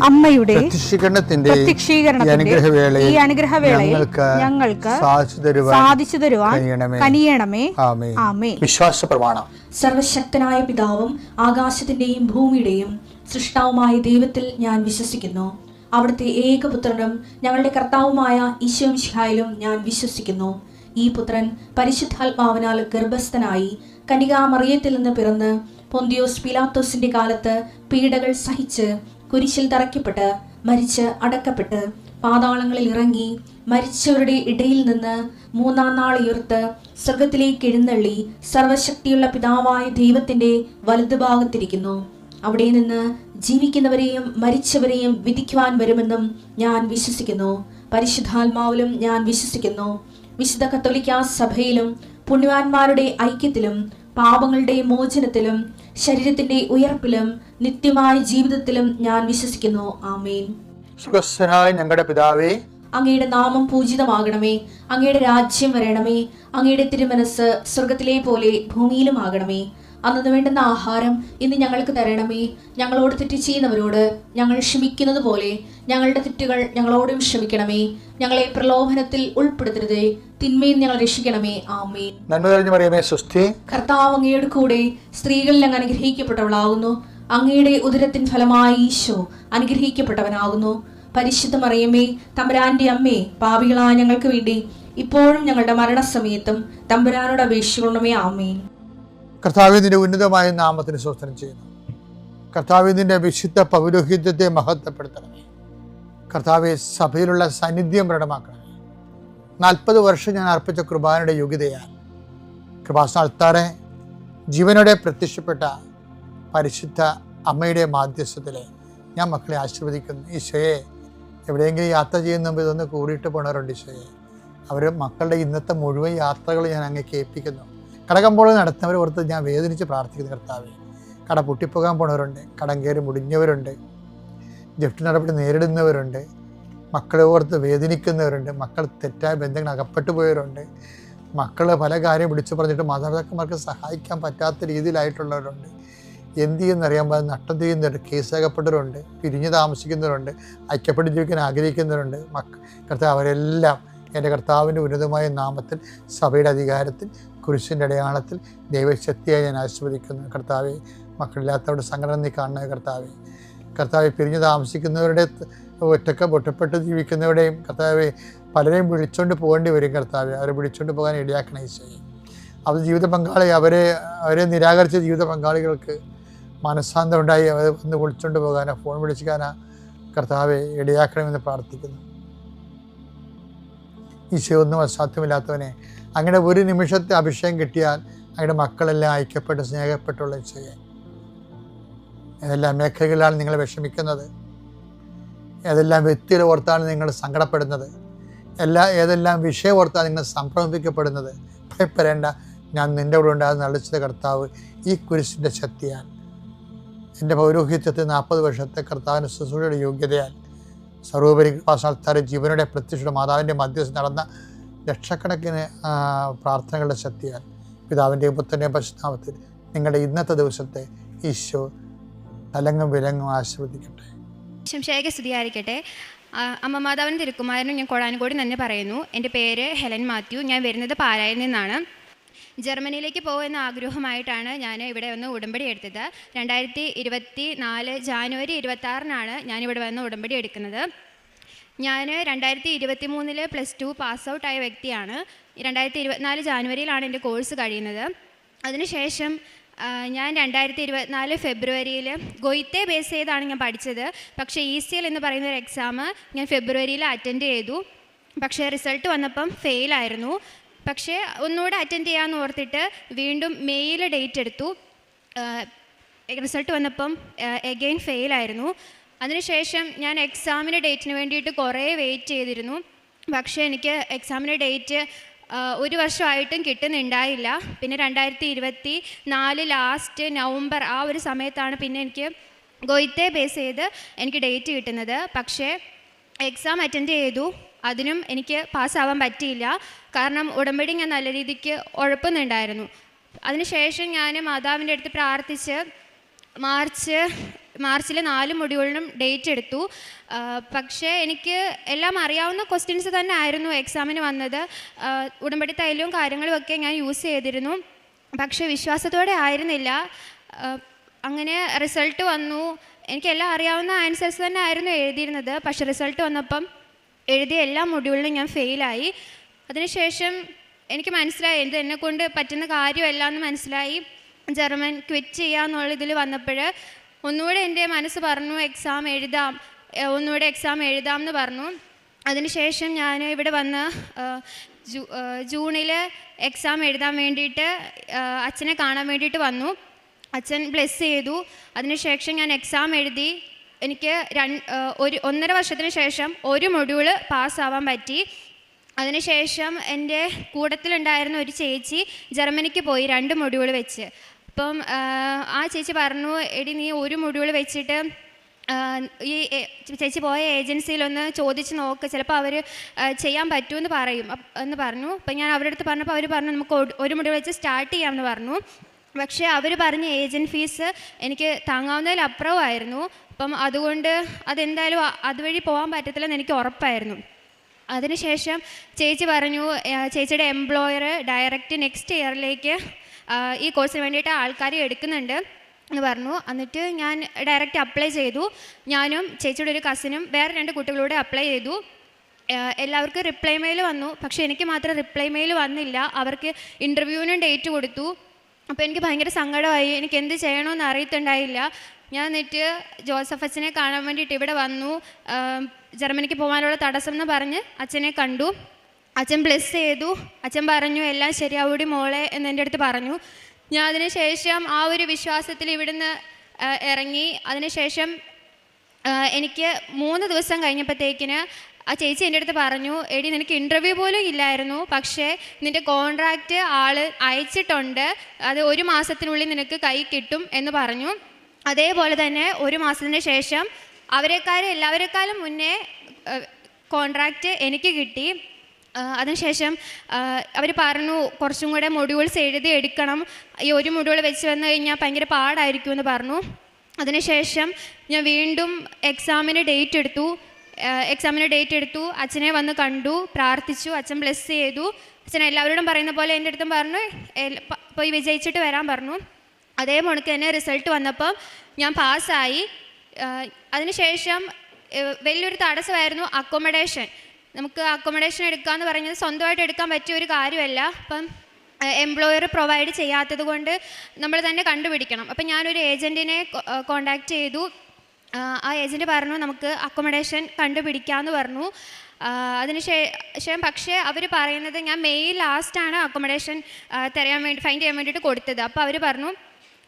അമ്മയുടെ പ്രത്യക്ഷീകരണത്തിന്റെ ഈ അനുഗ്രഹവേളയിൽ ഞങ്ങൾക്ക് സാധിച്ചു തരുവാൻ കനിയണമേ. ആമേൻ. വിശ്വാസ പ്രമാണം. സർവശക്തനായ പിതാവും ആകാശത്തിന്റെയും ഭൂമിയുടെയും സൃഷ്ടാവുമായ ദൈവത്തിൽ ഞാൻ വിശ്വസിക്കുന്നു. അവിടുത്തെ ഏകപുത്രനും ഞങ്ങളുടെ കർത്താവുമായ ഈശോ മിശിഹായിലും ഞാൻ വിശ്വസിക്കുന്നു. ഈ പുത്രൻ പരിശുദ്ധാത്മാവിനാൽ ഗർഭസ്ഥനായി കന്യകാമറിയത്തിൽ നിന്ന് പിറന്ന് പൊന്തിയോസ് പീലാത്തോസിന്റെ കാലത്ത് പീഡകൾ സഹിച്ച് കുരിശിൽ തറയ്ക്കപ്പെട്ട് മരിച്ച് അടക്കപ്പെട്ട് പാതാളങ്ങളിൽ ഇറങ്ങി മരിച്ചവരുടെ ഇടയിൽ നിന്ന് മൂന്നാം നാൾ ഉയർത്ത് സ്വർഗത്തിലേക്ക് എഴുന്നള്ളി സർവശക്തിയുള്ള പിതാവായ ദൈവത്തിന്റെ വലതുഭാഗത്തിരിക്കുന്നു. അവിടെ നിന്ന് ജീവിക്കുന്നവരെയും മരിച്ചവരെയും വിധിക്കുവാൻ വരുമെന്നും ഞാൻ വിശ്വസിക്കുന്നു. പരിശുദ്ധാത്മാവിലും ഞാൻ വിശ്വസിക്കുന്നു. വിശുദ്ധ കത്തോലിക്കാ സഭയിലും പുണ്യവാന്മാരുടെ ഐക്യത്തിലും പാപങ്ങളുടെ മോചനത്തിലും ശരീരത്തിന്റെ ഉയർപ്പിലും നിത്യമായ ജീവിതത്തിലും ഞാൻ വിശ്വസിക്കുന്നു. ആമേൻ. സ്വർഗ്ഗസ്ഥനായ ഞങ്ങളുടെ പിതാവേ, അങ്ങയുടെ നാമം പൂജിതമാകണമേ. അങ്ങയുടെ രാജ്യം വരണമേ. അങ്ങയുടെ തിരുമനസ് സ്വർഗത്തിലെ പോലെ ഭൂമിയിലും ആകണമേ. അന്നു വേണ്ടുന്ന ആഹാരം ഇന്ന് ഞങ്ങൾക്ക് തരണമേ. ഞങ്ങളോട് തെറ്റ് ചെയ്യുന്നവരോട് ഞങ്ങൾ ക്ഷമിക്കുന്നത് പോലെ ഞങ്ങളുടെ തെറ്റുകൾ ഞങ്ങളോടും ക്ഷമിക്കണമേ. ഞങ്ങളെ പ്രലോഭനത്തിൽ ഉൾപ്പെടുത്തരുതേ, തിന്മയിൽ ഞങ്ങൾ രക്ഷിക്കണമേ. ആമേൻ. നന്മ നിറഞ്ഞ മറിയമേ, സ്വസ്തി. കർത്താവ് അങ്ങയുടെ കൂടെ സ്ത്രീകളിൽ അങ്ങ് അനുഗ്രഹിക്കപ്പെട്ടവളാകുന്നു. അങ്ങയുടെ ഉദരത്തിൻ ഫലമായി ഈശോ അനുഗ്രഹിക്കപ്പെട്ടവനാകുന്നു. പരിശുദ്ധ മറിയമേ, തമ്പുരാന്റെ അമ്മേ, പാപികളായ ഞങ്ങൾക്ക് വേണ്ടി ഇപ്പോഴും ഞങ്ങളുടെ മരണസമയത്തും തമ്പുരാനോട് അപേക്ഷിക്കണമേ. ആമേൻ. കർത്താവിന്റെ ഉന്നതമായ നാമത്തിന് സ്തോത്രം ചെയ്യുന്നു. കർത്താവിന്റെ വിശുദ്ധ പൗരോഹിത്യത്തെ മഹത്വപ്പെടുത്തണമേ. കർത്താവെ, സഭയിലുള്ള സാന്നിധ്യം പ്രകടമാക്കണമേ. 40 വർഷം ഞാൻ അർപ്പിച്ച കൃപാനയുടെ യോഗ്യതയാൽ കൃപാസ്ഥാനത്താറെ ജീവനോടെ പ്രത്യക്ഷപ്പെട്ട പരിശുദ്ധ അമ്മയുടെ മാധ്യസ്ഥത്തിലെ ഞാൻ മക്കളെ ആശീർവദിക്കുന്നു. ഈശോയെ, എവിടെയെങ്കിലും യാത്ര ചെയ്യുന്ന മുമ്പ് ഇതൊന്ന് കൂടിയിട്ട് പോണവരുണ്ട്. ഈശോയെ, അവർ മക്കളുടെ ഇന്നത്തെ മുഴുവൻ യാത്രകൾ ഞാൻ അങ്ങേക്ക് ഏൽപ്പിക്കുന്നു. കടകമ്പോൾ നടത്തുന്നവരെ ഓർത്ത് ഞാൻ വേദനിച്ച് പ്രാർത്ഥിക്കുന്നു. കർത്താവെ, കട പൊട്ടിപ്പോകാൻ പോണവരുണ്ട്, കടം കയറി മുടിഞ്ഞവരുണ്ട്, ജപ്തി നടപടി നേരിടുന്നവരുണ്ട്, മക്കളെ ഓർത്ത് വേദനിക്കുന്നവരുണ്ട്, മക്കൾ തെറ്റായ ബന്ധങ്ങൾ അകപ്പെട്ടു പോയവരുണ്ട്, മക്കൾ പല കാര്യം വിളിച്ചു പറഞ്ഞിട്ട് മാതാപിതാക്കന്മാർക്ക് സഹായിക്കാൻ പറ്റാത്ത രീതിയിലായിട്ടുള്ളവരുണ്ട്. എന്ത് ചെയ്യുന്നറിയാൻ നഷ്ടം ചെയ്യുന്നവരുണ്ട്, കേസകപ്പെട്ടവരുണ്ട്, പിരിഞ്ഞ് താമസിക്കുന്നവരുണ്ട്, ഐക്യപ്പെട്ട് ജീവിക്കാൻ ആഗ്രഹിക്കുന്നവരുണ്ട്. കർത്താവ്, അവരെല്ലാം എൻ്റെ കർത്താവിൻ്റെ ഉന്നതമായ നാമത്തിൽ സഭയുടെ അധികാരത്തിൽ കുരിശിൻ്റെ അടയാളത്തിൽ ദൈവശക്തിയായി ഞാൻ ആസ്വദിക്കുന്നു. കർത്താവെ, മക്കളില്ലാത്തവരുടെ സംഘടന നീ കാണുന്ന കർത്താവെ, പിരിഞ്ഞ് താമസിക്കുന്നവരുടെ ഒറ്റപ്പെട്ട് ജീവിക്കുന്നവരുടെയും കർത്താവെ, പലരെയും വിളിച്ചുകൊണ്ട് പോകേണ്ടി വരും. കർത്താവെ, അവരെ വിളിച്ചുകൊണ്ട് പോകാൻ ഇടയാക്കണ ഈശോയെ. അവർ ജീവിത പങ്കാളി അവരെ നിരാകരിച്ച ജീവിത പങ്കാളികൾക്ക് മനസ്സാന്തം ഉണ്ടായി അവരെ ഒന്ന് വിളിച്ചുകൊണ്ട് പോകാനോ ഫോൺ വിളിക്കാനോ കർത്താവെ ഇടയാക്കണമെന്ന് പ്രാർത്ഥിക്കുന്നു. ഈശോ, ഒന്നും അസാധ്യമില്ലാത്തവനെ, അങ്ങനെ ഒരു നിമിഷത്തെ അഭിഷേകം കിട്ടിയാൽ അങ്ങയുടെ മക്കളെല്ലാം ഐക്യപ്പെട്ട് സ്നേഹപ്പെട്ടുള്ള ഈശോയെ, ഏതെല്ലാം മേഖലകളിലാണ് നിങ്ങൾ വിഷമിക്കുന്നത്, ഏതെല്ലാം വ്യക്തികൾ ഓർത്താണ് നിങ്ങൾ സങ്കടപ്പെടുന്നത്, ഏതെല്ലാം വിഷയം ഓർത്താണ് നിങ്ങൾ സംഭ്രമിക്കപ്പെടുന്നത്, ഭയപ്പെടേണ്ട, ഞാൻ നിൻ്റെ കൂടെ ഉണ്ടാകുന്ന അളിച്ചത് കർത്താവ് ഈ കുരിശിൻ്റെ ശക്തിയാൽ, എൻ്റെ പൗരോഹിത്യത്തെ 40 വർഷത്തെ കർത്താവിൻ്റെ ശുശ്രൂഷയുടെ യോഗ്യതയാൽ സർവോപരി കൃപാസ്ഥാനത്താരെ ജീവനോടെ പ്രത്യക്ഷയുടെ മാതാവിൻ്റെ മധ്യസ്ഥ നടന്ന ലക്ഷക്കണക്കിന് പ്രാർത്ഥനകളുടെ ശക്തിയാൽ പിതാവിൻ്റെയും പുത്രൻ്റെയും പരിശുദ്ധനാമത്തിൽ നിങ്ങളുടെ ഇന്നത്തെ ദിവസത്തെ ഈശോ തലങ്ങും വിലങ്ങും ആശീർവദിക്കട്ടെ. സ്തുതിയായിരിക്കട്ടെ. അമ്മ മാതാവിൻ്റെ തിരുക്കുമാരനും ഞാൻ കൊടാനുകോടി തന്നെ പറയുന്നു. എൻ്റെ പേര് ഹെലൻ മാത്യു. ഞാൻ വരുന്നത് പാലായിൽ നിന്നാണ്. ജർമ്മനിയിലേക്ക് പോകുന്ന ആഗ്രഹമായിട്ടാണ് ഞാൻ ഇവിടെ വന്ന് ഉടമ്പടി എടുത്തത്. 2024 ജാനുവരി 26 ഞാനിവിടെ വന്ന് ഉടമ്പടി എടുക്കുന്നത്. ഞാൻ 2023 +2 പാസ് ഔട്ടായ വ്യക്തിയാണ്. 2024 ജാനുവരിയിലാണ് എൻ്റെ കോഴ്സ് കഴിയുന്നത്. അതിനുശേഷം ഞാൻ 2024 ഫെബ്രുവരിയിൽ ഗൊയ്ത്തെ ബേസ് ചെയ്താണ് ഞാൻ പഠിച്ചത്. പക്ഷേ ECL എന്ന് പറയുന്നൊരു എക്സാം ഞാൻ ഫെബ്രുവരിയിൽ അറ്റൻഡ് ചെയ്തു. പക്ഷേ റിസൾട്ട് വന്നപ്പം ഫെയിലായിരുന്നു. പക്ഷേ ഒന്നുകൂടെ അറ്റൻഡ് ചെയ്യാമെന്ന് ഓർത്തിട്ട് വീണ്ടും മെയ്യിൽ ഡേറ്റ് എടുത്തു. റിസൾട്ട് വന്നപ്പം എഗെയിൻ ഫെയിലായിരുന്നു. അതിനുശേഷം ഞാൻ എക്സാമിൻ്റെ ഡേറ്റിന് വേണ്ടിയിട്ട് കുറേ വെയിറ്റ് ചെയ്തിരുന്നു. പക്ഷേ എനിക്ക് എക്സാമിൻ്റെ ഡേറ്റ് 1 വർഷമായിട്ടും കിട്ടുന്നുണ്ടായില്ല. പിന്നെ 2024 ലാസ്റ്റ് നവംബർ ആ ഒരു സമയത്താണ് പിന്നെ എനിക്ക് ഗൊയ്ത്തെ ബേസ് ചെയ്ത് എനിക്ക് ഡേറ്റ് കിട്ടുന്നത്. പക്ഷേ എക്സാം അറ്റൻഡ് ചെയ്തു, അതിനും എനിക്ക് പാസ്സാവാൻ പറ്റിയില്ല. കാരണം ഉടമ്പടി ഞാൻ നല്ല രീതിക്ക് ഉഴപ്പുന്നുണ്ടായിരുന്നു. അതിനുശേഷം ഞാൻ മാതാവിൻ്റെ അടുത്ത് പ്രാർത്ഥിച്ച് മാർച്ച് മാർച്ചിൽ 4 മൊഡ്യൂളിനും ഡേറ്റ് എടുത്തു. പക്ഷേ എനിക്ക് എല്ലാം അറിയാവുന്ന ക്വസ്റ്റ്യൻസ് തന്നെ ആയിരുന്നു എക്സാമിന് വന്നത്. ഉടമ്പടി തൈലവും കാര്യങ്ങളും ഒക്കെ ഞാൻ യൂസ് ചെയ്തിരുന്നു. പക്ഷേ വിശ്വാസത്തോടെ ആയിരുന്നില്ല. അങ്ങനെ റിസൾട്ട് വന്നു. എനിക്കെല്ലാം അറിയാവുന്ന ആൻസേഴ്സ് തന്നെ ആയിരുന്നു എഴുതിയിരുന്നത്. പക്ഷേ റിസൾട്ട് വന്നപ്പം എഴുതിയ എല്ലാ മൊഡ്യൂളിലും ഞാൻ ഫെയിലായി. അതിനുശേഷം എനിക്ക് മനസ്സിലായി ഇത് എന്നെക്കൊണ്ട് പറ്റുന്ന കാര്യമല്ല എന്ന് മനസ്സിലായി. ജർമ്മൻ ക്വിറ്റ് ചെയ്യാമെന്നുള്ള ഇതിൽ വന്നപ്പോൾ ഒന്നുകൂടെ എൻ്റെ മനസ്സ് പറഞ്ഞു ഒന്നുകൂടെ എക്സാം എഴുതാം എന്ന് പറഞ്ഞു. അതിനുശേഷം ഞാൻ ഇവിടെ വന്ന് ജൂണിൽ എക്സാം എഴുതാൻ വേണ്ടിയിട്ട് അച്ഛനെ കാണാൻ വേണ്ടിയിട്ട് വന്നു. അച്ഛൻ ബ്ലെസ് ചെയ്തു. അതിനുശേഷം ഞാൻ എക്സാം എഴുതി. എനിക്ക് 1.5 വർഷത്തിന് ശേഷം ഒരു മൊഡ്യൂള് പാസ്സാവാൻ പറ്റി. അതിനുശേഷം എൻ്റെ കൂട്ടത്തിലുണ്ടായിരുന്ന ഒരു ചേച്ചി ജർമ്മനിക്ക് പോയി 2 മൊഡ്യൂള് വെച്ച്. അപ്പം ആ ചേച്ചി പറഞ്ഞു, എടി നീ ഒരു മൊഡ്യൂള് വെച്ചിട്ട് ഈ ചേച്ചി പോയ ഏജൻസിയിലൊന്ന് ചോദിച്ച് നോക്ക്, ചിലപ്പോൾ അവർ ചെയ്യാൻ പറ്റുമെന്ന് എന്ന് പറഞ്ഞു. അപ്പം ഞാൻ അവരുടെ അടുത്ത് പറഞ്ഞപ്പോൾ അവർ പറഞ്ഞു നമുക്ക് ഒരു മൊഡ്യൂൾ വെച്ച് സ്റ്റാർട്ട് ചെയ്യാമെന്ന് പറഞ്ഞു. പക്ഷേ അവർ പറഞ്ഞ ഏജൻറ്റ് ഫീസ് എനിക്ക് താങ്ങാവുന്നതിലപ്പുറമായിരുന്നു. അപ്പം അതുകൊണ്ട് അതെന്തായാലും അതുവഴി പോകാൻ പറ്റത്തില്ലെന്ന് എനിക്ക് ഉറപ്പായിരുന്നു. അതിനുശേഷം ചേച്ചി പറഞ്ഞു ചേച്ചിയുടെ എംപ്ലോയർ ഡയറക്റ്റ് നെക്സ്റ്റ് ഇയറിലേക്ക് ഈ കോഴ്സിന് വേണ്ടിയിട്ട് ആൾക്കാരെ എടുക്കുന്നുണ്ട് എന്ന് പറഞ്ഞു. എന്നിട്ട് ഞാൻ ഡയറക്റ്റ് അപ്ലൈ ചെയ്തു. ഞാനും ചേച്ചിയുടെ ഒരു കസിനും വേറെ 2 കുട്ടികളൂടെ അപ്ലൈ ചെയ്തു. എല്ലാവർക്കും റിപ്ലൈ മെയിൽ വന്നു. പക്ഷേ എനിക്ക് മാത്രം റിപ്ലൈ മെയിൽ വന്നില്ല. അവർക്ക് ഇൻ്റർവ്യൂവിനും ഡേറ്റ് കൊടുത്തു. അപ്പോൾ എനിക്ക് ഭയങ്കര സങ്കടമായി. എനിക്ക് എന്ത് ചെയ്യണമെന്ന് അറിയത്തുണ്ടായില്ല. ഞാൻ എന്നിട്ട് ജോസഫ് അച്ഛനെ കാണാൻ വേണ്ടിയിട്ട് ഇവിടെ വന്നു. ജർമ്മനിക്ക് പോകാനുള്ള തടസ്സം എന്ന് പറഞ്ഞ് അച്ഛനെ കണ്ടു. അച്ഛൻ ബ്ലെസ് ചെയ്തു. അച്ഛൻ പറഞ്ഞു എല്ലാം ശരിയാവൂടി മോളെ എന്ന് എൻ്റെ അടുത്ത് പറഞ്ഞു. ഞാൻ അതിനുശേഷം ആ ഒരു വിശ്വാസത്തിൽ ഇവിടുന്ന് ഇറങ്ങി. അതിനുശേഷം എനിക്ക് 3 ദിവസം കഴിഞ്ഞപ്പോഴത്തേക്കിന് ആ ചേച്ചി എൻ്റെ അടുത്ത് പറഞ്ഞു, എടി നിനക്ക് ഇൻ്റർവ്യൂ പോലും ഇല്ലായിരുന്നു, പക്ഷേ നിൻ്റെ കോൺട്രാക്റ്റ് ആൾ അയച്ചിട്ടുണ്ട്, അത് 1 മാസത്തിനുള്ളിൽ നിനക്ക് കൈ കിട്ടും എന്ന് പറഞ്ഞു. അതേപോലെ തന്നെ 1 മാസത്തിന് ശേഷം എല്ലാവരെക്കാളും മുന്നേ കോൺട്രാക്റ്റ് എനിക്ക് കിട്ടി. അതിനുശേഷം അവർ പറഞ്ഞു കുറച്ചും കൂടെ മൊഡ്യൂൾസ് എഴുതി എടുക്കണം, ഈ 1 മൊഡ്യൂൾ വെച്ച് വന്നു കഴിഞ്ഞാൽ ഭയങ്കര പാടായിരിക്കുമെന്ന് പറഞ്ഞു. അതിനുശേഷം ഞാൻ വീണ്ടും എക്സാമിന് ഡേറ്റ് എടുത്തു. അച്ഛനെ വന്ന് കണ്ടു, പ്രാർത്ഥിച്ചു. അച്ഛൻ ബ്ലെസ് ചെയ്തു. അച്ഛൻ എല്ലാവരോടും പറയുന്ന പോലെ എൻ്റെ അടുത്തും പറഞ്ഞു പോയി വിജയിച്ചിട്ട് വരാൻ പറഞ്ഞു. അതേ മുണക്ക് തന്നെ റിസൾട്ട് വന്നപ്പം ഞാൻ പാസ്സായി. അതിനുശേഷം വലിയൊരു തടസ്സമായിരുന്നു അക്കോമഡേഷൻ. നമുക്ക് അക്കോമഡേഷൻ എടുക്കാമെന്ന് പറഞ്ഞത് സ്വന്തമായിട്ട് എടുക്കാൻ പറ്റിയ ഒരു കാര്യമല്ല. അപ്പം എംപ്ലോയർ പ്രൊവൈഡ് ചെയ്യാത്തത് കൊണ്ട് നമ്മൾ തന്നെ കണ്ടുപിടിക്കണം. അപ്പം ഞാനൊരു ഏജൻറ്റിനെ കോണ്ടാക്ട് ചെയ്തു. ആ ഏജൻറ്റ് പറഞ്ഞു നമുക്ക് അക്കോമഡേഷൻ കണ്ടുപിടിക്കാമെന്ന് പറഞ്ഞു. അതിനുശേഷം പക്ഷേ അവർ പറയുന്നത് ഞാൻ മെയ് ലാസ്റ്റാണ് അക്കോമഡേഷൻ ഫൈൻഡ് ചെയ്യാൻ വേണ്ടിയിട്ട് കൊടുത്തത്. അപ്പോൾ അവർ പറഞ്ഞു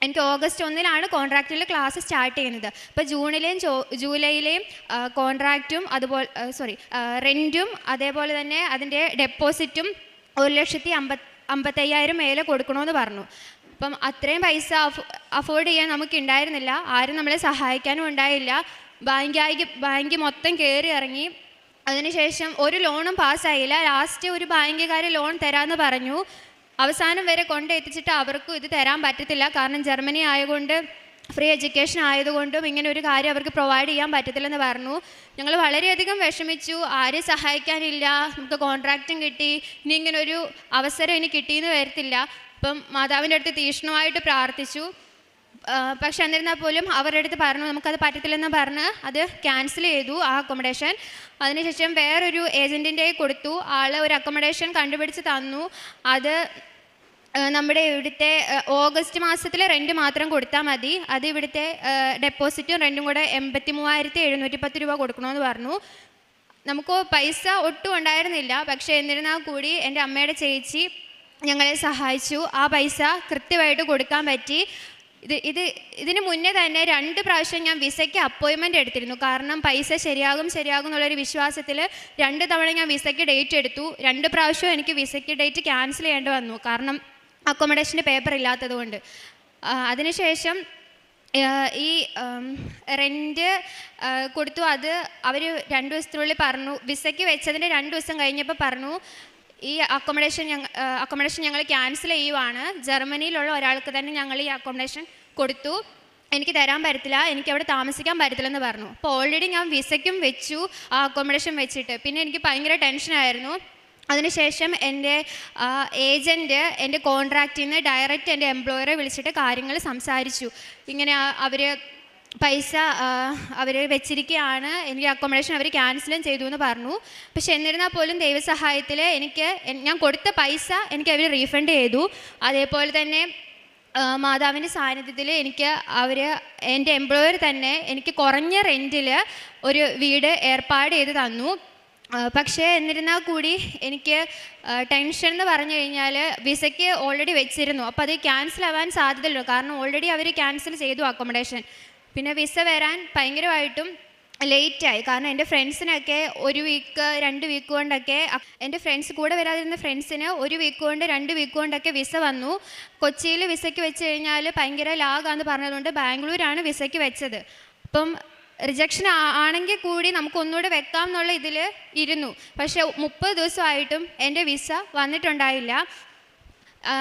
എനിക്ക് ഓഗസ്റ്റ് 1 കോൺട്രാക്റ്റിൽ ക്ലാസ് സ്റ്റാർട്ട് ചെയ്യുന്നത്. അപ്പോൾ ജൂണിലെയും ജൂലൈയിലെയും കോൺട്രാക്റ്റും റെൻറ്റും അതേപോലെ തന്നെ അതിൻ്റെ ഡെപ്പോസിറ്റും 1,55,000 മേലെ കൊടുക്കണമെന്ന് പറഞ്ഞു. അപ്പം അത്രയും പൈസ അഫോർഡ് ചെയ്യാൻ നമുക്ക് ഉണ്ടായിരുന്നില്ല. ആരും നമ്മളെ സഹായിക്കാനും ഉണ്ടായില്ല. ബാങ്ക് മൊത്തം കയറി ഇറങ്ങി. അതിനുശേഷം ഒരു ലോണും പാസ്സായില്ല. ലാസ്റ്റ് ഒരു ബാങ്കുകാർ ലോൺ തരാമെന്ന് പറഞ്ഞു. അവസാനം വരെ കൊണ്ടെത്തിച്ചിട്ട് അവർക്കും ഇത് തരാൻ പറ്റത്തില്ല. കാരണം ജർമ്മനി ആയതുകൊണ്ട് ഫ്രീ എഡ്യൂക്കേഷൻ ആയതുകൊണ്ടും ഇങ്ങനെ ഒരു കാര്യം അവർക്ക് പ്രൊവൈഡ് ചെയ്യാൻ പറ്റത്തില്ലെന്ന് പറഞ്ഞു. ഞങ്ങൾ വളരെയധികം വിഷമിച്ചു. ആരും സഹായിക്കാനില്ല. നമുക്ക് കോൺട്രാക്റ്റും കിട്ടി, ഇനി ഇങ്ങനൊരു അവസരം ഇനി കിട്ടിയെന്ന് വരത്തില്ല. അപ്പം മാതാവിൻ്റെ അടുത്ത് തീക്ഷ്ണമായിട്ട് പ്രാർത്ഥിച്ചു. പക്ഷെ എന്നിരുന്നാൽ പോലും അവരുടെ അടുത്ത് പറഞ്ഞു നമുക്കത് പറ്റത്തില്ലെന്ന് പറഞ്ഞ് അത് ക്യാൻസൽ ചെയ്തു ആ അക്കോമഡേഷൻ. അതിനുശേഷം വേറൊരു ഏജൻറ്റിൻ്റെ കൊടുത്തു. ആൾ ഒരു അക്കോമഡേഷൻ കണ്ടുപിടിച്ച് തന്നു. അത് നമ്മുടെ ഇവിടുത്തെ ഓഗസ്റ്റ് മാസത്തിലെ റെൻറ്റ് മാത്രം കൊടുത്താൽ മതി. അത് ഇവിടുത്തെ ഡെപ്പോസിറ്റും റെൻറ്റും കൂടെ 83,710 രൂപ കൊടുക്കണമെന്ന് പറഞ്ഞു. നമുക്ക് പൈസ ഒട്ടും ഉണ്ടായിരുന്നില്ല. പക്ഷേ എന്നിരുന്നാൽ കൂടി എൻ്റെ അമ്മയുടെ ചേച്ചി ഞങ്ങളെ സഹായിച്ചു. ആ പൈസ കൃത്യമായിട്ട് കൊടുക്കാൻ പറ്റി. ഇതിന് മുന്നേ തന്നെ 2 പ്രാവശ്യം ഞാൻ വിസയ്ക്ക് അപ്പോയിൻമെൻറ്റ് എടുത്തിരുന്നു. കാരണം പൈസ ശരിയാകും എന്നുള്ളൊരു വിശ്വാസത്തിൽ 2 തവണ ഞാൻ വിസയ്ക്ക് ഡേറ്റ് എടുത്തു. 2 പ്രാവശ്യം എനിക്ക് വിസയ്ക്ക് ഡേറ്റ് ക്യാൻസൽ ചെയ്യേണ്ടി വന്നു. കാരണം അക്കോമഡേഷൻ്റെ പേപ്പർ ഇല്ലാത്തത് കൊണ്ട്. അതിനുശേഷം ഈ റെൻറ്റ് കൊടുത്തു. അത് അവർ 2 ദിവസത്തിനുള്ളിൽ പറഞ്ഞു. വിസയ്ക്ക് വെച്ചതിൻ്റെ 2 ദിവസം കഴിഞ്ഞപ്പോൾ പറഞ്ഞു ഈ അക്കോമഡേഷൻ ഞങ്ങൾ ക്യാൻസൽ ചെയ്യുവാണ്. ജർമ്മനിയിലുള്ള ഒരാൾക്ക് തന്നെ ഞങ്ങൾ ഈ അക്കോമഡേഷൻ കൊടുത്തു. എനിക്ക് തരാൻ പറ്റത്തില്ല, എനിക്ക് അവിടെ താമസിക്കാൻ പറ്റത്തില്ലെന്ന് പറഞ്ഞു. അപ്പോൾ ഓൾറെഡി ഞാൻ വിസയ്ക്കും വെച്ചു, ആ അക്കോമഡേഷൻ വെച്ചിട്ട്. പിന്നെ എനിക്ക് ഭയങ്കര ടെൻഷനായിരുന്നു. അതിനുശേഷം എൻ്റെ ഏജൻറ്റ് എൻ്റെ കോൺട്രാക്റ്റിൽ നിന്ന് ഡയറക്റ്റ് എൻ്റെ എംപ്ലോയറെ വിളിച്ചിട്ട് കാര്യങ്ങൾ സംസാരിച്ചു. ഇങ്ങനെ അവർ പൈസ അവർ വെച്ചിരിക്കുകയാണ്, എനിക്ക് അക്കോമഡേഷൻ അവർ ക്യാൻസലും ചെയ്തു എന്ന് പറഞ്ഞു. പക്ഷെ എന്നിരുന്നാൽ പോലും ദൈവസഹായത്തിൽ ഞാൻ കൊടുത്ത പൈസ എനിക്ക് അവർ റീഫണ്ട് ചെയ്തു. അതേപോലെ തന്നെ മാതാവിൻ്റെ സാന്നിധ്യത്തിൽ എൻ്റെ എംപ്ലോയർ തന്നെ എനിക്ക് കുറഞ്ഞ റെൻറ്റിൽ ഒരു വീട് ഏർപ്പാട് ചെയ്ത് തന്നു. പക്ഷേ എന്നിരുന്നാൽ കൂടി എനിക്ക് ടെൻഷൻ എന്ന് പറഞ്ഞു കഴിഞ്ഞാൽ വിസയ്ക്ക് ഓൾറെഡി വെച്ചിരുന്നു. അപ്പോൾ അത് ക്യാൻസൽ ആവാൻ സാധ്യതയുള്ളൂ, കാരണം ഓൾറെഡി അവർ ക്യാൻസൽ ചെയ്തു അക്കോമഡേഷൻ. പിന്നെ വിസ വരാൻ ഭയങ്കരമായിട്ടും ലേറ്റായി. കാരണം എൻ്റെ ഫ്രണ്ട്സിനൊക്കെ 1 വീക്ക് 2 വീക്ക് കൊണ്ടൊക്കെ, എൻ്റെ ഫ്രണ്ട്സ് കൂടെ വരാതിരുന്ന ഫ്രണ്ട്സിന് 1 വീക്ക് കൊണ്ട് 2 വീക്ക് കൊണ്ടൊക്കെ വിസ വന്നു. കൊച്ചിയിൽ വിസയ്ക്ക് വെച്ച് കഴിഞ്ഞാൽ ഭയങ്കര ലാഗാന്ന് പറഞ്ഞതുകൊണ്ട് ബാംഗ്ലൂരാണ് വിസയ്ക്ക് വെച്ചത്. അപ്പം റിജക്ഷൻ ആണെങ്കിൽ കൂടി നമുക്ക് ഒന്നുകൂടെ വെക്കാം എന്നുള്ള ഇതിൽ ഇരുന്നു. പക്ഷേ 30 ദിവസമായിട്ടും എൻ്റെ വിസ വന്നിട്ടുണ്ടായില്ല.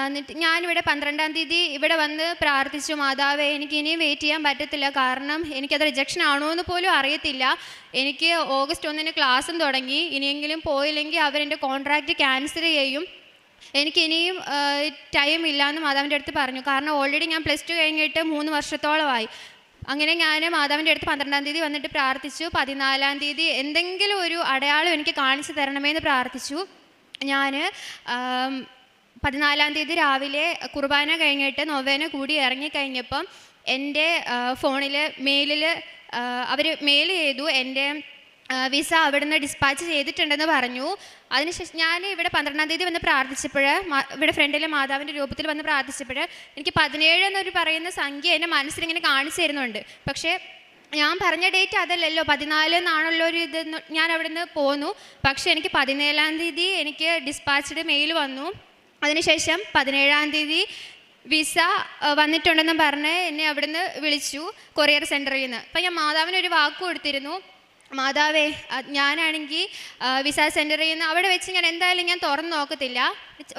എന്നിട്ട് ഞാനിവിടെ 12-ാം തീയതി ഇവിടെ വന്ന് പ്രാർത്ഥിച്ചു, മാതാവേ എനിക്ക് ഇനിയും വെയിറ്റ് ചെയ്യാൻ പറ്റത്തില്ല, കാരണം എനിക്കത് റിജക്ഷൻ ആണോ എന്ന് പോലും അറിയത്തില്ല. എനിക്ക് ഓഗസ്റ്റ് 1 ക്ലാസ്സും തുടങ്ങി. ഇനിയെങ്കിലും പോയില്ലെങ്കിൽ അവരെൻ്റെ കോൺട്രാക്റ്റ് ക്യാൻസൽ ചെയ്യും, എനിക്കിനിയും ടൈം ഇല്ലയെന്ന് മാതാവിൻ്റെ അടുത്ത് പറഞ്ഞു. കാരണം ഓൾറെഡി ഞാൻ +2 കഴിഞ്ഞിട്ട് 3 വർഷത്തോളമായി. അങ്ങനെ ഞാൻ മാതാവിൻ്റെ അടുത്ത് 12-ാം തീയതി വന്നിട്ട് പ്രാർത്ഥിച്ചു. 14-ാം തീയതി എന്തെങ്കിലും ഒരു അടയാളം എനിക്ക് കാണിച്ചു തരണമേന്ന് പ്രാർത്ഥിച്ചു. ഞാൻ 14-ാം തീയതി രാവിലെ കുർബാന കഴിഞ്ഞിട്ട് നൊവേന കൂടി ഇറങ്ങിക്കഴിഞ്ഞപ്പം എൻ്റെ ഫോണിൽ മെയിലിൽ അവർ മെയിൽ ചെയ്തു, എൻ്റെ വിസ അവിടുന്ന് ഡിസ്പാച്ച് ചെയ്തിട്ടുണ്ടെന്ന് പറഞ്ഞു. അതിനുശേഷം ഞാൻ ഇവിടെ 12-ാം തീയതി വന്ന് പ്രാർത്ഥിച്ചപ്പോൾ, ഇവിടെ ഫ്രണ്ടിലെ മാതാവിൻ്റെ രൂപത്തിൽ വന്ന് പ്രാർത്ഥിച്ചപ്പോൾ എനിക്ക് 17 എന്നൊരു പറയുന്ന സംഖ്യ എൻ്റെ മനസ്സിലിങ്ങനെ കാണിച്ചു തരുന്നുണ്ട്. പക്ഷേ ഞാൻ പറഞ്ഞ ഡേറ്റ് അതല്ലല്ലോ, 14 എന്നാണല്ലോ ഒരു ഇത്. ഞാൻ അവിടെ നിന്ന് പോന്നു. പക്ഷേ എനിക്ക് 17-ാം തീയതി എനിക്ക് ഡിസ്പാച്ച്ഡ് മെയിൽ വന്നു. അതിനുശേഷം 17-ാം തീയതി വിസ വന്നിട്ടുണ്ടെന്ന് പറഞ്ഞ് എന്നെ അവിടുന്ന് വിളിച്ചു കൊറിയർ സെൻറ്ററിൽ നിന്ന്. അപ്പം ഞാൻ മാതാവിനൊരു വാക്ക് കൊടുത്തിരുന്നു, മാതാവേ ഞാനാണെങ്കിൽ വിസ സെൻറ്ററിൽ നിന്ന് അവിടെ വെച്ച് ഞാൻ എന്തായാലും ഞാൻ തുറന്ന് നോക്കത്തില്ല,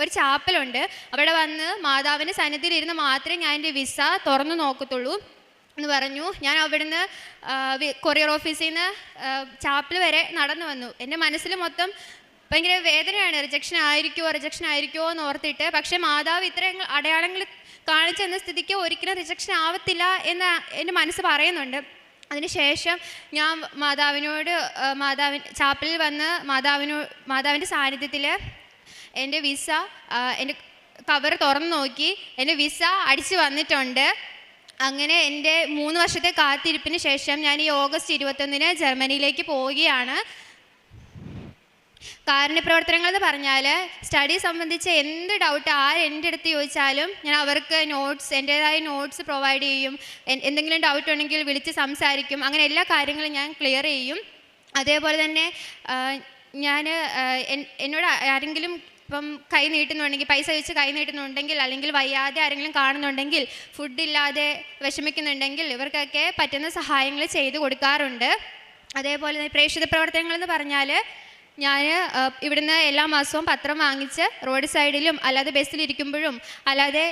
ഒരു ചാപ്പലുണ്ട് അവിടെ വന്ന് മാതാവിൻ്റെ സന്നിധിയിൽ ഇരുന്ന് മാത്രമേ ഞാൻ എൻ്റെ വിസ തുറന്ന് നോക്കത്തുള്ളൂ എന്ന് പറഞ്ഞു. ഞാൻ അവിടുന്ന് കൊറിയർ ഓഫീസിൽ നിന്ന് ചാപ്പൽ വരെ നടന്നു വന്നു. എൻ്റെ മനസ്സിൽ മൊത്തം ഭയങ്കര വേദനയാണ്, റിജക്ഷൻ ആയിരിക്കുമോ എന്ന് ഓർത്തിട്ട്. പക്ഷേ മാതാവ് ഇത്രയും അടയാളങ്ങൾ കാണിച്ചെന്ന സ്ഥിതിക്ക് ഒരിക്കലും റിജക്ഷൻ ആവത്തില്ല എന്ന് എൻ്റെ മനസ്സ് പറയുന്നുണ്ട്. അതിനുശേഷം ഞാൻ ചാപ്പലിൽ വന്ന് മാതാവിൻ്റെ സാന്നിധ്യത്തിൽ എൻ്റെ വിസ, എൻ്റെ കവർ തുറന്നു നോക്കി, എൻ്റെ വിസ അടിച്ചു വന്നിട്ടുണ്ട്. അങ്ങനെ എൻ്റെ 3 വർഷത്തെ കാത്തിരിപ്പിന് ശേഷം ഞാൻ ഈ ഓഗസ്റ്റ് 21 ജർമ്മനിയിലേക്ക് പോവുകയാണ്. കാരുണ്യപ്രവർത്തനങ്ങൾ പറഞ്ഞാൽ സ്റ്റഡി സംബന്ധിച്ച് എന്ത് ഡൗട്ട് എൻ്റെ അടുത്ത് ചോദിച്ചാലും ഞാൻ അവർക്ക് എൻ്റേതായ നോട്ട്സ് പ്രൊവൈഡ് ചെയ്യും. എന്തെങ്കിലും ഡൗട്ട് ഉണ്ടെങ്കിൽ വിളിച്ച് സംസാരിക്കും. അങ്ങനെ എല്ലാ കാര്യങ്ങളും ഞാൻ ക്ലിയർ ചെയ്യും. അതേപോലെ തന്നെ എന്നോട് ആരെങ്കിലും ഇപ്പം കൈ നീട്ടുന്നുണ്ടെങ്കിൽ, പൈസ വെച്ച് കൈ നീട്ടുന്നുണ്ടെങ്കിൽ, അല്ലെങ്കിൽ വയ്യാതെ ആരെങ്കിലും കാണുന്നുണ്ടെങ്കിൽ, ഫുഡില്ലാതെ വിഷമിക്കുന്നുണ്ടെങ്കിൽ ഇവർക്കൊക്കെ പറ്റുന്ന സഹായങ്ങൾ ചെയ്തു കൊടുക്കാറുണ്ട്. അതേപോലെ തന്നെ പ്രേക്ഷിത പ്രവർത്തനങ്ങളെന്ന് പറഞ്ഞാൽ ഞാൻ ഇവിടുന്ന് എല്ലാ മാസവും പത്രം വാങ്ങിച്ച് റോഡ് സൈഡിലും അല്ലാതെ ബസ്സിലിരിക്കുമ്പോഴും അല്ലാതെ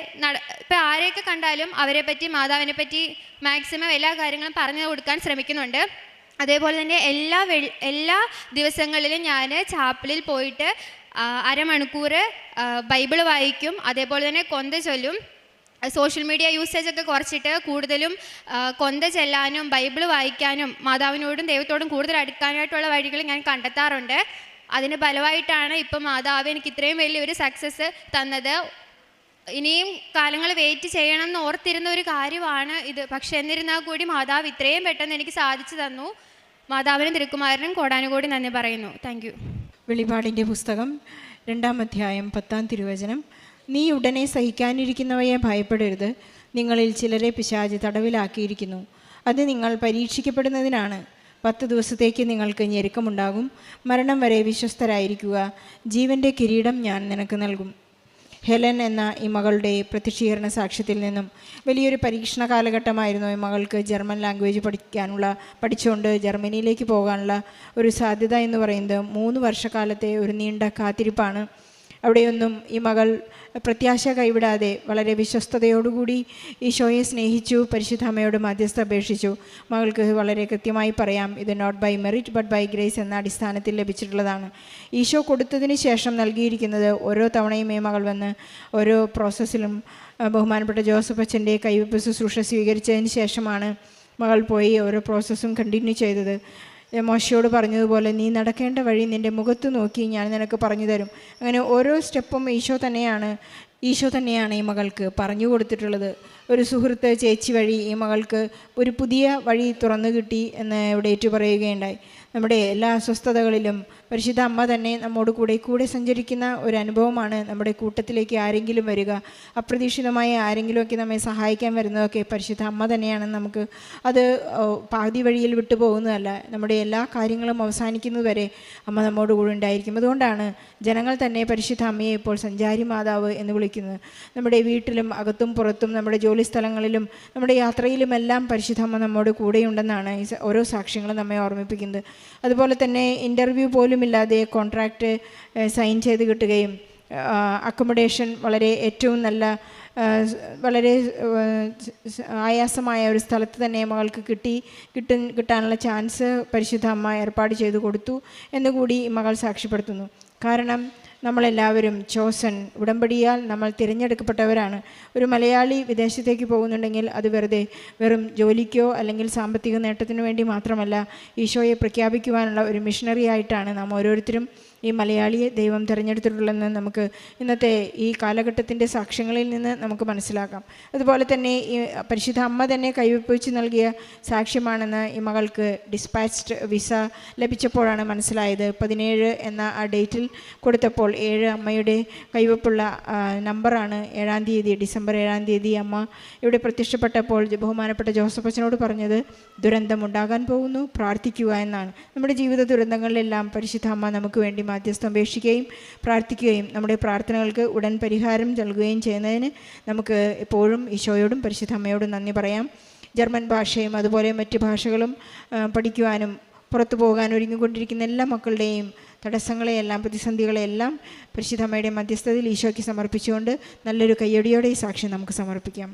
ഇപ്പം ആരെയൊക്കെ കണ്ടാലും അവരെ പറ്റി, മാതാവിനെ പറ്റി മാക്സിമം എല്ലാ കാര്യങ്ങളും പറഞ്ഞു കൊടുക്കാൻ ശ്രമിക്കുന്നുണ്ട്. അതേപോലെ തന്നെ എല്ലാ ദിവസങ്ങളിലും ഞാൻ ചാപ്പലിൽ പോയിട്ട് അരമണിക്കൂർ ബൈബിൾ വായിക്കും. അതേപോലെ തന്നെ കൊന്ത ചൊല്ലും. സോഷ്യൽ മീഡിയ യൂസേജൊക്കെ കുറച്ചിട്ട് കൂടുതലും കൊന്ത ചെല്ലാനും ബൈബിൾ വായിക്കാനും മാതാവിനോടും ദൈവത്തോടും കൂടുതൽ അടുക്കാനായിട്ടുള്ള വഴികൾ ഞാൻ കണ്ടെത്താറുണ്ട്. അതിന് ഫലമായിട്ടാണ് ഇപ്പം മാതാവ് എനിക്ക് ഇത്രയും വലിയൊരു സക്സസ് തന്നത്. ഇനിയും കാലങ്ങൾ വെയിറ്റ് ചെയ്യണം എന്ന് ഓർത്തിരുന്ന ഒരു കാര്യമാണ് ഇത്. പക്ഷെ എന്നിരുന്നാൽ കൂടി മാതാവ് ഇത്രയും പെട്ടെന്ന് എനിക്ക് സാധിച്ചു തന്നു. മാതാവിനും തിരുക്കുമാരനും കോടാനുകോടി നന്ദി പറയുന്നു. Thank you. വെളിപാടിൻ്റെ പുസ്തകം 2-ാം അധ്യായം 10-ാം തിരുവചനം. നീ ഉടനെ സഹിക്കാനിരിക്കുന്നവയെ ഭയപ്പെടരുത്. നിങ്ങളിൽ ചിലരെ പിശാച് തടവിലാക്കിയിരിക്കുന്നു. അത് നിങ്ങൾ പരീക്ഷിക്കപ്പെടുന്നതിനാണ്. 10 ദിവസത്തേക്ക് നിങ്ങൾക്ക് ഞെരുക്കമുണ്ടാകും. മരണം വരെ വിശ്വസ്തരായിരിക്കുക. ജീവൻ്റെ കിരീടം ഞാൻ നിനക്ക് നൽകും. ഹെലൻ എന്ന ഈ മകളുടെ പ്രത്യക്ഷീകരണ സാക്ഷ്യത്തിൽ നിന്നും വലിയൊരു പരീക്ഷണ കാലഘട്ടമായിരുന്നു ഈ മകൾക്ക് ജർമ്മൻ ലാംഗ്വേജ് പഠിച്ചുകൊണ്ട് ജർമ്മനിയിലേക്ക് പോകാനുള്ള ഒരു സാധ്യത എന്ന് പറയുന്നത് 3 വർഷക്കാലത്തെ ഒരു നീണ്ട കാത്തിരിപ്പാണ്. അവിടെയൊന്നും ഈ മകൾ പ്രത്യാശ കൈവിടാതെ വളരെ വിശ്വസ്തയോടുകൂടി ഈശോയെ സ്നേഹിച്ചു, പരിശുദ്ധ അമ്മയോട് മധ്യസ്ഥ അപേക്ഷിച്ചു. മകൾക്ക് വളരെ കൃത്യമായി പറയാം, ഇത് not by merit but by grace എന്ന അടിസ്ഥാനത്തിൽ ലഭിച്ചിട്ടുള്ളതാണ്. ഈശോ കൊടുത്തതിന് ശേഷം നൽകിയിരിക്കുന്നത് ഓരോ തവണയും ഈ മകൾ വന്ന് ഓരോ പ്രോസസ്സിലും ബഹുമാനപ്പെട്ട ജോസഫ് അച്ഛൻ്റെ കൈവെപ്പ് ശുശ്രൂഷ സ്വീകരിച്ചതിന് ശേഷമാണ് മകൾ പോയി ഓരോ പ്രോസസ്സും കണ്ടിന്യൂ ചെയ്തത്. മോശയോട് പറഞ്ഞതുപോലെ, നീ നടക്കേണ്ട വഴി നിൻ്റെ മുഖത്ത് നോക്കി ഞാൻ നിനക്ക് പറഞ്ഞു തരും. അങ്ങനെ ഓരോ സ്റ്റെപ്പും ഈശോ തന്നെയാണ് ഈ മകൾക്ക് പറഞ്ഞു കൊടുത്തിട്ടുള്ളത്. ഒരു സുഹൃത്ത് ചേച്ചി വഴി ഈ മകൾക്ക് ഒരു പുതിയ വഴി തുറന്നു കിട്ടി എന്ന് ഇവിടെ ഏറ്റുപറയുകയുണ്ടായി. നമ്മുടെ എല്ലാ അസ്വസ്ഥതകളിലും പരിശുദ്ധ അമ്മ തന്നെ നമ്മോട് കൂടെ സഞ്ചരിക്കുന്ന ഒരു അനുഭവമാണ്. നമ്മുടെ കൂട്ടത്തിലേക്ക് ആരെങ്കിലും വരിക, അപ്രതീക്ഷിതമായി ആരെങ്കിലുമൊക്കെ നമ്മെ സഹായിക്കാൻ വരുന്നതൊക്കെ പരിശുദ്ധ അമ്മ തന്നെയാണ്. നമുക്ക് അത് പാതി വഴിയിൽ വിട്ടു പോകുന്നതല്ല. നമ്മുടെ എല്ലാ കാര്യങ്ങളും അവസാനിക്കുന്നതുവരെ അമ്മ നമ്മോട് കൂടെ ഉണ്ടായിരിക്കും. അതുകൊണ്ടാണ് ജനങ്ങൾ തന്നെ പരിശുദ്ധ അമ്മയെ ഇപ്പോൾ സഞ്ചാരി മാതാവ് എന്ന് വിളിക്കുന്നത്. നമ്മുടെ വീട്ടിലും അകത്തും പുറത്തും നമ്മുടെ ജോലി സ്ഥലങ്ങളിലും നമ്മുടെ യാത്രയിലുമെല്ലാം പരിശുദ്ധ അമ്മ നമ്മോട് കൂടെയുണ്ടെന്നാണ് ഈ ഓരോ സാക്ഷ്യങ്ങളും നമ്മെ ഓർമ്മിപ്പിക്കുന്നത്. അതുപോലെ തന്നെ ഇൻ്റർവ്യൂ പോലും ഇല്ലാതെ കോൺട്രാക്റ്റ് സൈൻ ചെയ്ത് കിട്ടുകയും അക്കോമഡേഷൻ വളരെ ഏറ്റവും നല്ല വളരെ ആയാസമായ ഒരു സ്ഥലത്ത് തന്നെ മകൾക്ക് കിട്ടാനുള്ള ചാൻസ് പരിശുദ്ധ അമ്മ ഏർപ്പാട് ചെയ്തു കൊടുത്തു എന്നുകൂടി മകൾ സാക്ഷ്യപ്പെടുത്തുന്നു. കാരണം നമ്മളെല്ലാവരും ചോസൻ, ഉടമ്പടിയാൽ നമ്മൾ തിരഞ്ഞെടുക്കപ്പെട്ടവരാണ്. ഒരു മലയാളി വിദേശത്തേക്ക് പോകുന്നുണ്ടെങ്കിൽ അത് വെറും ജോലിക്കോ അല്ലെങ്കിൽ സാമ്പത്തിക നേട്ടത്തിനു വേണ്ടി മാത്രമല്ല, ഈശോയെ പ്രഖ്യാപിക്കുവാനുള്ള ഒരു മിഷണറി ആയിട്ടാണ് നാം ഓരോരുത്തരും ഈ മലയാളിയെ ദൈവം തിരഞ്ഞെടുത്തിട്ടുള്ളതെന്ന് നമുക്ക് ഇന്നത്തെ ഈ കാലഘട്ടത്തിൻ്റെ സാക്ഷ്യങ്ങളിൽ നിന്ന് നമുക്ക് മനസ്സിലാക്കാം. അതുപോലെ തന്നെ ഈ പരിശുദ്ധ അമ്മ തന്നെ കൈവെപ്പിച്ച് നൽകിയ സാക്ഷ്യമാണെന്ന് ഈ മകൾക്ക് ഡിസ്പാച്ച്ഡ് വിസ ലഭിച്ചപ്പോഴാണ് മനസ്സിലായത്. 17 എന്ന ആ ഡേറ്റിൽ കൊടുത്തപ്പോൾ 7 അമ്മയുടെ കൈവെപ്പുള്ള നമ്പറാണ്. 7-ാം തീയതി, ഡിസംബർ 7-ാം തീയതി അമ്മ ഇവിടെ പ്രത്യക്ഷപ്പെട്ടപ്പോൾ ബഹുമാനപ്പെട്ട ജോസഫ് അച്ഛനോട് പറഞ്ഞത്, ദുരന്തമുണ്ടാകാൻ പോകുന്നു, പ്രാർത്ഥിക്കുക എന്നാണ്. നമ്മുടെ ജീവിത ദുരന്തങ്ങളിലെല്ലാം പരിശുദ്ധ അമ്മ നമുക്ക് വേണ്ടി മാധ്യസ്ഥം അപേക്ഷിക്കുകയും പ്രാർത്ഥിക്കുകയും നമ്മുടെ പ്രാർത്ഥനകൾക്ക് ഉടൻ പരിഹാരം നൽകുകയും ചെയ്യുന്നതിന് നമുക്ക് എപ്പോഴും ഈശോയോടും പരിശുദ്ധ അമ്മയോടും നന്ദി പറയാം. ജർമ്മൻ ഭാഷയും അതുപോലെ മറ്റ് ഭാഷകളും പഠിക്കുവാനും പുറത്തു പോകാൻ ഒരുങ്ങിക്കൊണ്ടിരിക്കുന്ന എല്ലാ മക്കളുടെയും തടസ്സങ്ങളെയെല്ലാം പ്രതിസന്ധികളെയെല്ലാം പരിശുദ്ധ അമ്മയുടെ മധ്യസ്ഥതയിൽ ഈശോയ്ക്ക് സമർപ്പിച്ചുകൊണ്ട് നല്ലൊരു കയ്യടിയോടെ ഈ സാക്ഷ്യം നമുക്ക് സമർപ്പിക്കാം.